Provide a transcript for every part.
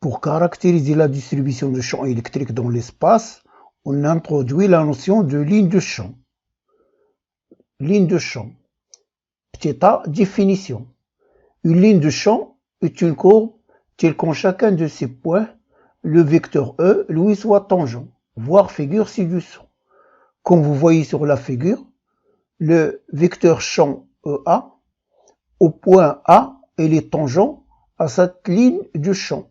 Pour caractériser la distribution de champs électriques dans l'espace, on introduit la notion de ligne de champ. Ligne de champ. Petit a, définition. Une ligne de champ est une courbe telle qu'en chacun de ses points, le vecteur E lui soit tangent, voire figure ci-dessous. Comme vous voyez sur la figure, le vecteur champ EA, au point A, il est tangent à cette ligne de champ.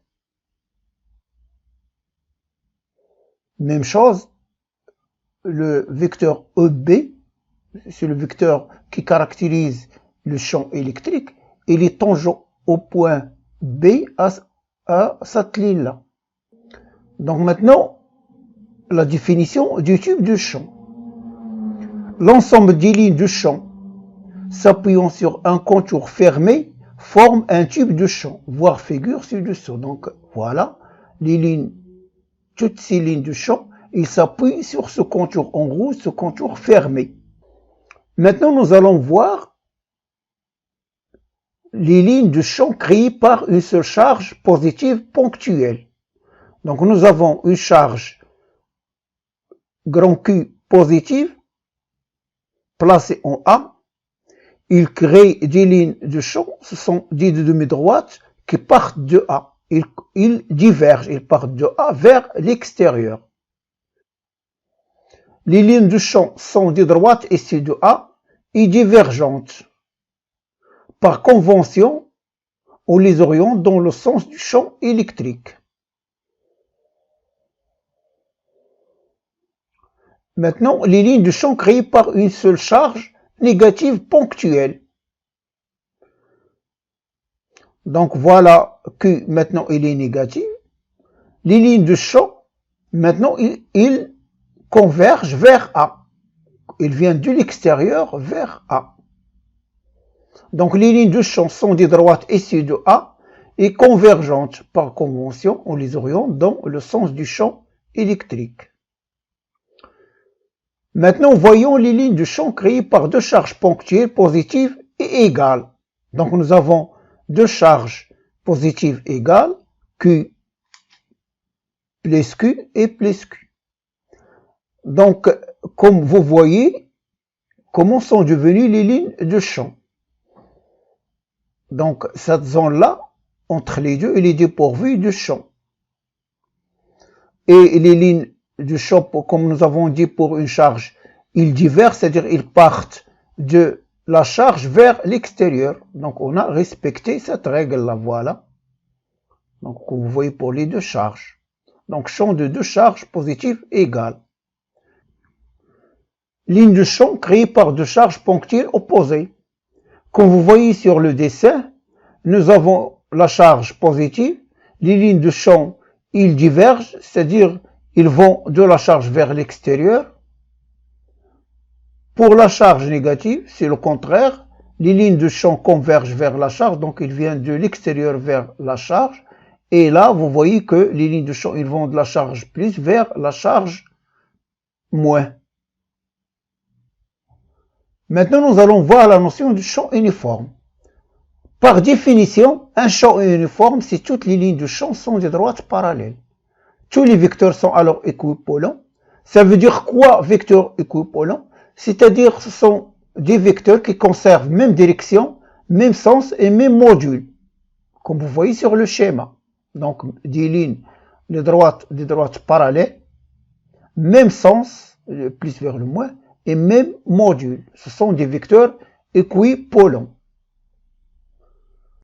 Même chose, le vecteur EB, c'est le vecteur qui caractérise le champ électrique, il est tangent au point B à cette ligne-là. Donc maintenant, la définition du tube de champ. L'ensemble des lignes de champ s'appuyant sur un contour fermé forme un tube de champ, voire figure ci-dessous. Donc voilà, toutes ces lignes de champ, ils s'appuient sur ce contour en rouge, ce contour fermé. Maintenant, nous allons voir les lignes de champ créées par une seule charge positive ponctuelle. Donc nous avons une charge grand Q positive placée en A. Il crée des lignes de champ, ce sont des demi-droites qui partent de A. Ils divergent, ils partent de A vers l'extérieur. Les lignes de champ sont des droites issues de A et divergentes. Par convention, on les oriente dans le sens du champ électrique. Maintenant, les lignes de champ créées par une seule charge négative ponctuelle. Donc voilà que maintenant il est négatif. Les lignes de champ, maintenant, ils convergent vers A. Ils viennent de l'extérieur vers A. Donc les lignes de champ sont des droites issues de A et convergentes. Par convention, on les oriente dans le sens du champ électrique. Maintenant, voyons les lignes de champ créées par deux charges ponctuelles positives et égales. Donc nous avons deux charges positives égales, Q plus Q et plus Q. Donc, comme vous voyez, comment sont devenues les lignes de champ. Donc, cette zone-là, entre les deux, elle est dépourvue de champ. Et les lignes de champ, comme nous avons dit pour une charge, ils divergent, c'est-à-dire ils partent de la charge vers l'extérieur. Donc, on a respecté cette règle-là, voilà. Donc, comme vous voyez pour les deux charges. Donc, champ de deux charges positives égales. Ligne de champ créée par deux charges ponctuelles opposées. Comme vous voyez sur le dessin, nous avons la charge positive. Les lignes de champ, ils divergent, c'est-à-dire ils vont de la charge vers l'extérieur. Pour la charge négative, c'est le contraire. Les lignes de champ convergent vers la charge, donc ils viennent de l'extérieur vers la charge. Et là, vous voyez que les lignes de champ, ils vont de la charge plus vers la charge moins. Maintenant, nous allons voir la notion du champ uniforme. Par définition, un champ uniforme, c'est toutes les lignes de champ sont des droites parallèles. Tous les vecteurs sont alors équivalents. Ça veut dire quoi, vecteur équivalent? C'est-à-dire, ce sont des vecteurs qui conservent même direction, même sens et même module. Comme vous voyez sur le schéma. Donc, des lignes des droites parallèles, même sens, plus vers le moins, et même module. Ce sont des vecteurs équivalents.